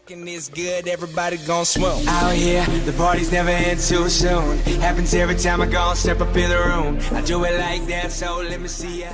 Fucking is good, everybody gon' smoke. Out here, the party's never end too soon. Happens every time I go and step up in the room. I do it like that, so let me see ya.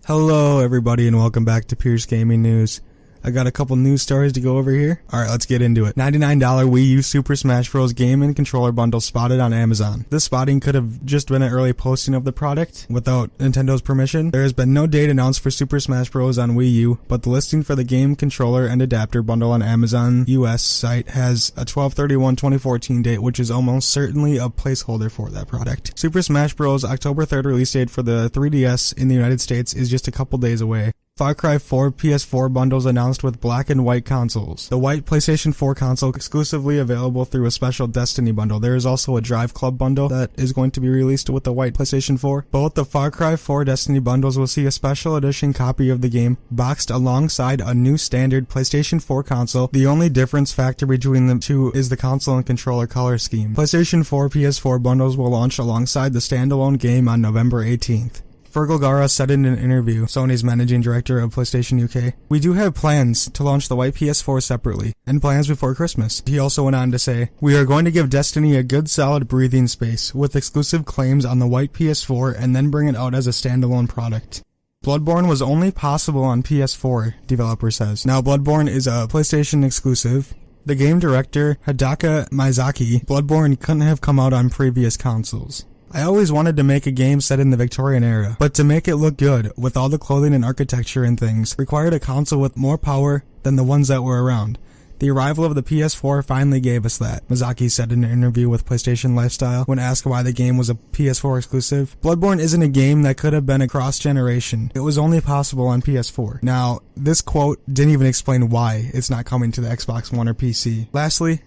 Hello everybody and welcome back to Pierce Gaming News. I got a couple news stories to go over here. Alright, let's get into it. $99 Wii U Super Smash Bros. Game and controller bundle spotted on Amazon. This spotting could have just been an early posting of the product without Nintendo's permission. There has been no date announced for Super Smash Bros. On Wii U, but the listing for the game, controller, and adapter bundle on Amazon US site has a 12/31/2014 date, which is almost certainly a placeholder for that product. Super Smash Bros. October 3rd release date for the 3DS in the United States is just a couple days away. FarCry 4 PS4 bundles announced with black and white consoles. The white PlayStation 4 console exclusively available through a special Destiny bundle. There is also a Drive Club bundle that is going to be released with the white PlayStation 4. Both the FarCry 4 Destiny bundles will see a special edition copy of the game boxed alongside a new standard PlayStation 4 console. The only difference factor between the two is the console and controller color scheme. PlayStation 4 PS4 bundles will launch alongside the standalone game on November 18th. Fergal Gara said in an interview, Sony's managing director of PlayStation UK, "We do have plans to launch the white PS4 separately, and plans before Christmas." He also went on to say, "We are going to give Destiny a good solid breathing space, with exclusive claims on the white PS4 and then bring it out as a standalone product." Bloodborne was only possible on PS4, developer says. Now Bloodborne is a PlayStation exclusive. The game director, Hidaka Miyazaki, Bloodborne couldn't have come out on previous consoles. "I always wanted to make a game set in the Victorian era, but to make it look good, with all the clothing and architecture and things, required a console with more power than the ones that were around. The arrival of the PS4 finally gave us that," Miyazaki said in an interview with PlayStation Lifestyle when asked why the game was a PS4 exclusive. Bloodborne isn't a game that could have been across generation. It was only possible on PS4. Now, this quote didn't even explain why it's not coming to the Xbox One or PC. Lastly,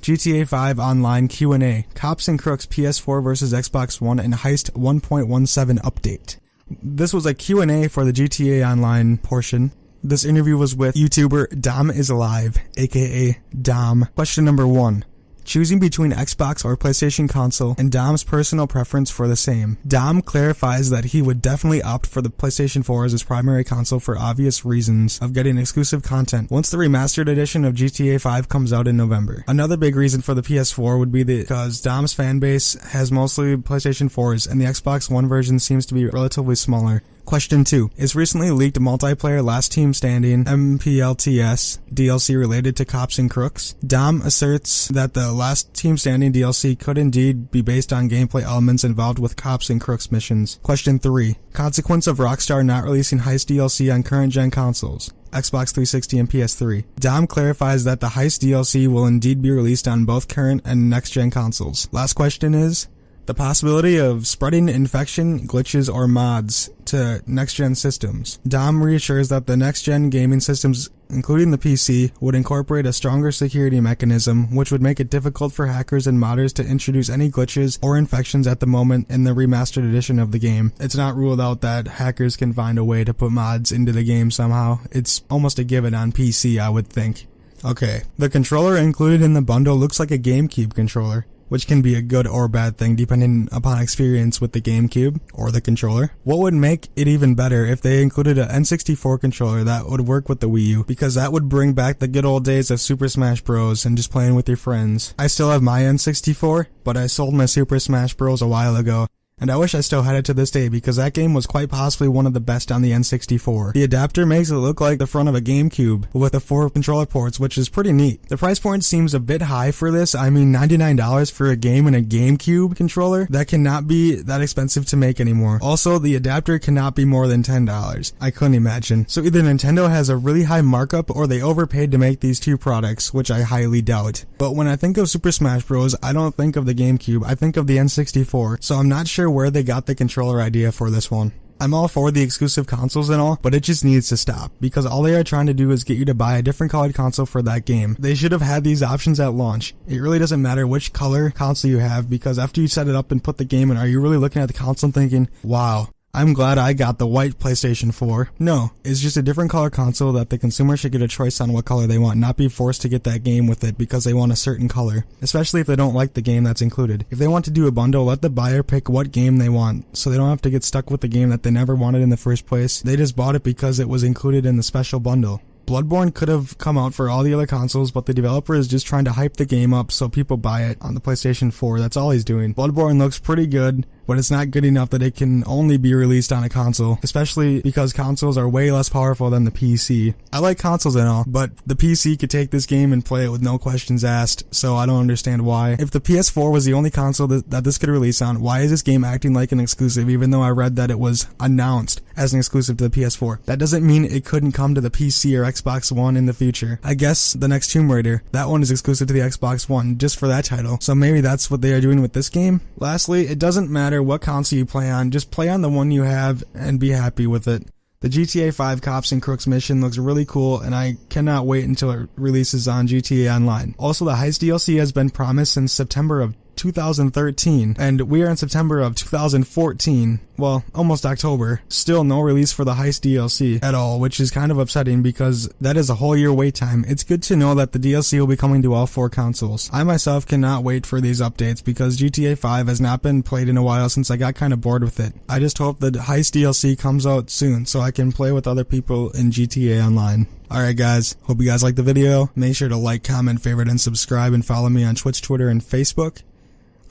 GTA 5 Online Q&A, Cops and Crooks PS4 vs Xbox One and Heist 1.17 update. This was a Q&A for the GTA Online portion. This interview was with YouTuber Dom is Alive, aka Dom. Question number 1. Choosing between Xbox or PlayStation console and Dom's personal preference for the same. Dom clarifies that he would definitely opt for the PlayStation 4 as his primary console for obvious reasons of getting exclusive content once the remastered edition of GTA 5 comes out in November. Another big reason for the PS4 would be because Dom's fanbase has mostly PlayStation 4s and the Xbox One version seems to be relatively smaller. Question 2. Is recently leaked multiplayer Last Team Standing MPLTS DLC related to Cops and Crooks? Dom asserts that the Last Team Standing DLC could indeed be based on gameplay elements involved with Cops and Crooks missions. Question 3. Consequence of Rockstar not releasing Heist DLC on current gen consoles. Xbox 360 and PS3. Dom clarifies that the Heist DLC will indeed be released on both current and next gen consoles. Last question is the possibility of spreading infection, glitches, or mods to next-gen systems. Dom reassures that the next-gen gaming systems, including the PC, would incorporate a stronger security mechanism, which would make it difficult for hackers and modders to introduce any glitches or infections at the moment in the remastered edition of the game. It's not ruled out that hackers can find a way to put mods into the game somehow. It's almost a given on PC, I would think. Okay, the controller included in the bundle looks like a GameCube controller, which can be a good or bad thing depending upon experience with the GameCube or the controller. What would make it even better if they included an N64 controller that would work with the Wii U, because that would bring back the good old days of Super Smash Bros. And just playing with your friends. I still have my N64, but I sold my Super Smash Bros. A while ago. And I wish I still had it to this day because that game was quite possibly one of the best on the N64. The adapter makes it look like the front of a GameCube with the 4 controller ports, which is pretty neat. The price point seems a bit high for this. I mean, $99 for a game and a GameCube controller? That cannot be that expensive to make anymore. Also, the adapter cannot be more than $10. I couldn't imagine. So either Nintendo has a really high markup or they overpaid to make these two products, which I highly doubt. But when I think of Super Smash Bros., I don't think of the GameCube, I think of the N64, so I'm not sure where they got the controller idea for this one. I'm all for the exclusive consoles and all, but it just needs to stop, because all they are trying to do is get you to buy a different colored console for that game. They should have had these options at launch. It really doesn't matter which color console you have, because after you set it up and put the game in, are you really looking at the console and thinking, wow, I'm glad I got the white PlayStation 4. No, it's just a different color console that the consumer should get a choice on what color they want, not be forced to get that game with it because they want a certain color, especially if they don't like the game that's included. If they want to do a bundle, let the buyer pick what game they want, so they don't have to get stuck with the game that they never wanted in the first place. They just bought it because it was included in the special bundle. Bloodborne could have come out for all the other consoles, but the developer is just trying to hype the game up so people buy it on the PlayStation 4. That's all he's doing. Bloodborne looks pretty good, but it's not good enough that it can only be released on a console, especially because consoles are way less powerful than the PC. I like consoles and all, but the PC could take this game and play it with no questions asked, so I don't understand why. If the PS4 was the only console that this could release on, why is this game acting like an exclusive, even though I read that it was announced as an exclusive to the PS4? That doesn't mean it couldn't come to the PC or Xbox One in the future. I guess the next Tomb Raider, that one is exclusive to the Xbox One, just for that title, so maybe that's what they are doing with this game. Lastly, it doesn't matter what console you play on, just play on the one you have and be happy with it. The GTA 5 Cops and Crooks mission looks really cool, and I cannot wait until it releases on GTA Online. Also, the Heist DLC has been promised since September of 2013, and we are in September of 2014, well, almost October. Still no release for the Heist DLC at all, which is kind of upsetting because that is a whole year wait time. It's good to know that the DLC will be coming to all 4 consoles. I myself cannot wait for these updates because GTA 5 has not been played in a while since I got kind of bored with it. I just hope the Heist DLC comes out soon so I can play with other people in GTA Online. Alright guys, hope you guys liked the video. Make sure to like, comment, favorite, and subscribe, and follow me on Twitch, Twitter, and Facebook.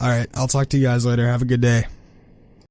Alright, I'll talk to you guys later. Have a good day.